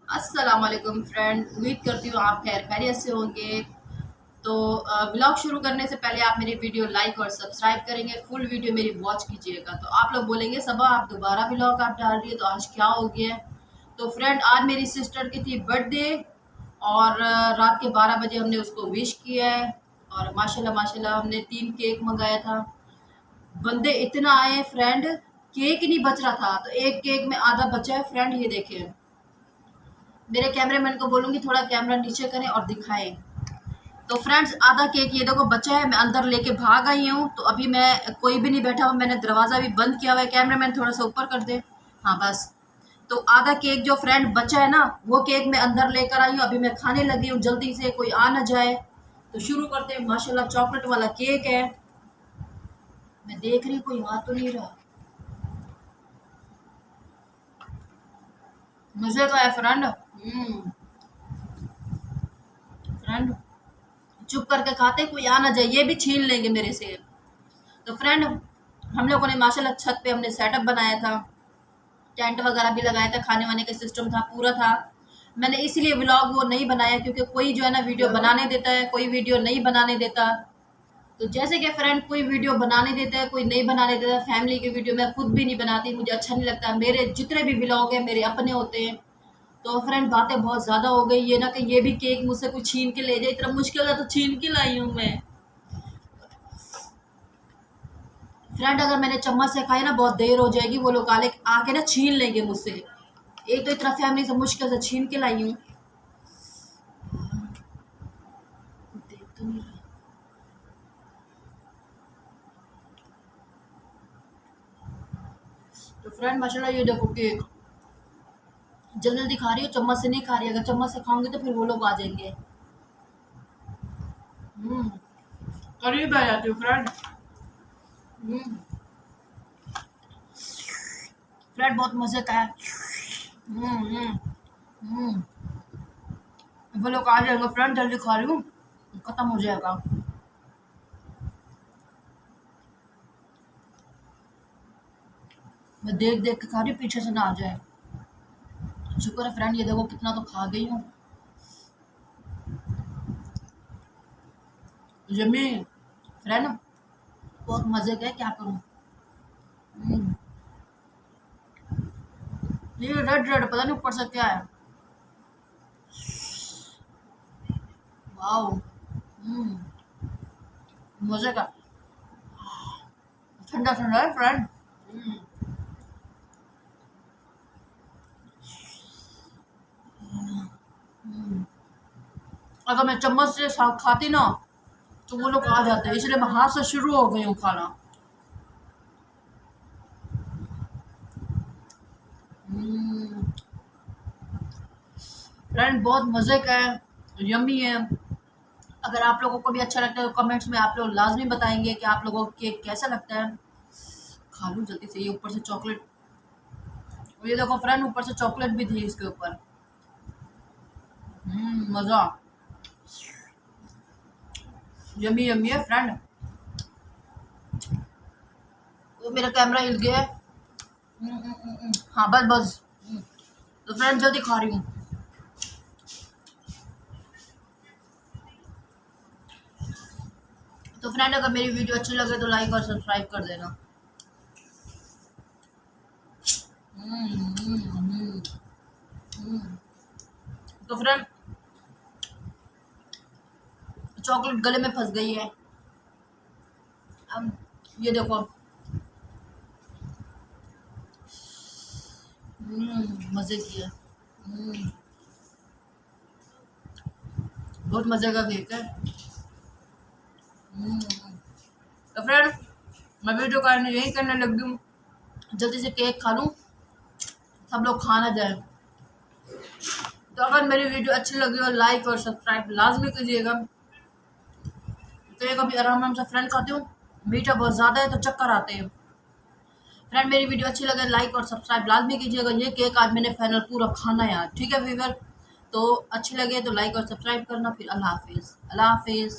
अस्सलाम वालेकुम फ्रेंड, उम्मीद करती हूँ आप खैर खैरियत से होंगे। तो व्लॉग शुरू करने से पहले आप मेरी वीडियो लाइक और सब्सक्राइब करेंगे, फुल वीडियो मेरी वॉच कीजिएगा। तो आप लोग बोलेंगे सबा आप दोबारा व्लॉग आप डाल रही है, तो आज क्या हो गया है? तो फ्रेंड आज मेरी सिस्टर की थी बर्थडे और रात के 12 बजे हमने उसको विश किया है। और माशाल्लाह माशाल्लाह हमने 3 केक मंगाया था। बंदे इतना आए फ्रेंड, केक नहीं बच रहा था, तो एक केक में आधा बचा है फ्रेंड, ये देखें। मेरे कैमरामैन को बोलूँगी थोड़ा कैमरा नीचे करें और दिखाएं। तो फ्रेंड्स आधा केक ये देखो बचा है, मैं अंदर लेके भाग आई हूँ। तो अभी मैं कोई भी नहीं बैठा हुआ, मैंने दरवाज़ा भी बंद किया हुआ है। कैमरामैन थोड़ा सा ऊपर कर दे। हाँ बस। तो आधा केक जो फ्रेंड बचा है ना, वो केक मैं अंदर लेकर आई हूँ। अभी मैं खाने लगी हूँ, जल्दी से कोई आ ना जाए। तो शुरू करते हैं। माशाल्लाह चॉकलेट वाला केक है। मैं देख रही हूँ कोई आ तो नहीं रहा। मज़े का है फ्रेंड। फ्रेंड चुप करके खाते, कोई आ ना जाए, ये भी छीन लेंगे मेरे से। तो फ्रेंड हम लोगों ने माशाल्लाह छत पे हमने सेटअप बनाया था, टेंट वगैरह भी लगाया था, खाने वाने का सिस्टम था, पूरा था। मैंने इसीलिए व्लॉग वो नहीं बनाया क्योंकि कोई जो है ना वीडियो बनाने देता है, कोई वीडियो नहीं बनाने देता। तो जैसे कि फ्रेंड कोई वीडियो बनाने देता है, कोई नहीं बनाने देता। फैमिली की वीडियो मैं खुद भी नहीं बनाती, मुझे अच्छा नहीं लगता। मेरे जितने भी व्लॉग हैं मेरे अपने होते हैं। तो फ्रेंड बातें बहुत ज़्यादा हो गई, ये ना कि ये भी केक मुझसे कोई छीन के ले जाए, इतना मुश्किल है तो छीन के लाई हूँ मैं। फ्रेंड अगर मैंने चम्मच से खाई ना बहुत देर हो जाएगी, वो लोग आले आके ना छीन लेंगे मुझसे। एक तो इतना फैमिली से मुश्किल से छीन के लाई हूँ। देख तो नहीं रहा। तो फ्रेंड माशाल्लाह ये देखो केक जल्दी जल्दी खा रही हो, चम्मच से नहीं खा रही। अगर चम्मच से खाऊंगी तो फिर वो लोग आ जाएंगे। हम्म करीब आ जाती हूँ फ्रेंड। फ्रेंड बहुत मजे का है। हम्म हम्म हम्म वो लोग आ जाएंगे फ्रेंड, जल्दी खा रही हूँ, खत्म हो जाएगा। मैं देख देख के खा रही हूँ, पीछे से ना आ जाए। शुक्र है फ्रेंड, ये देखो कितना तो खा गई हूँ। यम्मी फ्रेंड, बहुत मजे का है, क्या करूँ। हम्म, ये रेड रेड पता नहीं ऊपर से क्या है। वाओ। हम्म मजे का, ठंडा ठंडा है फ्रेंड। हम्म, हम्म। अगर मैं चम्मच से खाती ना तो वो लोग आ जाते, इसलिए मैं हाथ से शुरू हो गई हूँ खाना। फ्रेंड बहुत मज़े का है, यम्मी है। अगर आप लोगों को भी अच्छा लगता है तो कमेंट्स में आप लोग लाजमी बताएंगे कि आप लोगों को केक कैसा लगता है। खा लूँ जल्दी से, ये ऊपर से चॉकलेट। और ये देखो फ्रेंड ऊपर से चॉकलेट भी थी इसके ऊपर। मज़ा। यम्मी यम्मी है फ्रेंड। वो मेरा कैमरा हिल गया है। हाँ बस बस। तो फ्रेंड जल्दी खा रही हूँ। तो फ्रेंड अगर मेरी वीडियो अच्छी लगे तो लाइक और सब्सक्राइब कर देना। हम्म, हम्म, हम्म, हम्म। तो फ्रेंड चॉकलेट गले में फंस गई है। अब ये देखो। मज़े की है। हम्म, बहुत मज़े का केक है। हम्म, तो फ्रेंड मैं वीडियो का यही करने लगी हूँ, जल्दी से केक खा लूँ, सब लोग खाना जाए। तो अगर मेरी वीडियो अच्छी लगी हो लाइक और सब्सक्राइब लाजमी कीजिएगा। तो ये कभी आराम से फ्रेंड खाती हूँ, मीठा बहुत ज़्यादा है तो चक्कर आते हैं। फ्रेंड मेरी वीडियो अच्छी लगे लाइक और सब्सक्राइब लाजमी कीजिएगा। ये केक आज मैंने फाइनल पूरा खाना है आज, ठीक है वीवर। तो अच्छी लगे तो लाइक और सब्सक्राइब करना। फिर अल्लाह हाफिज़, अल्लाह हाफिज़।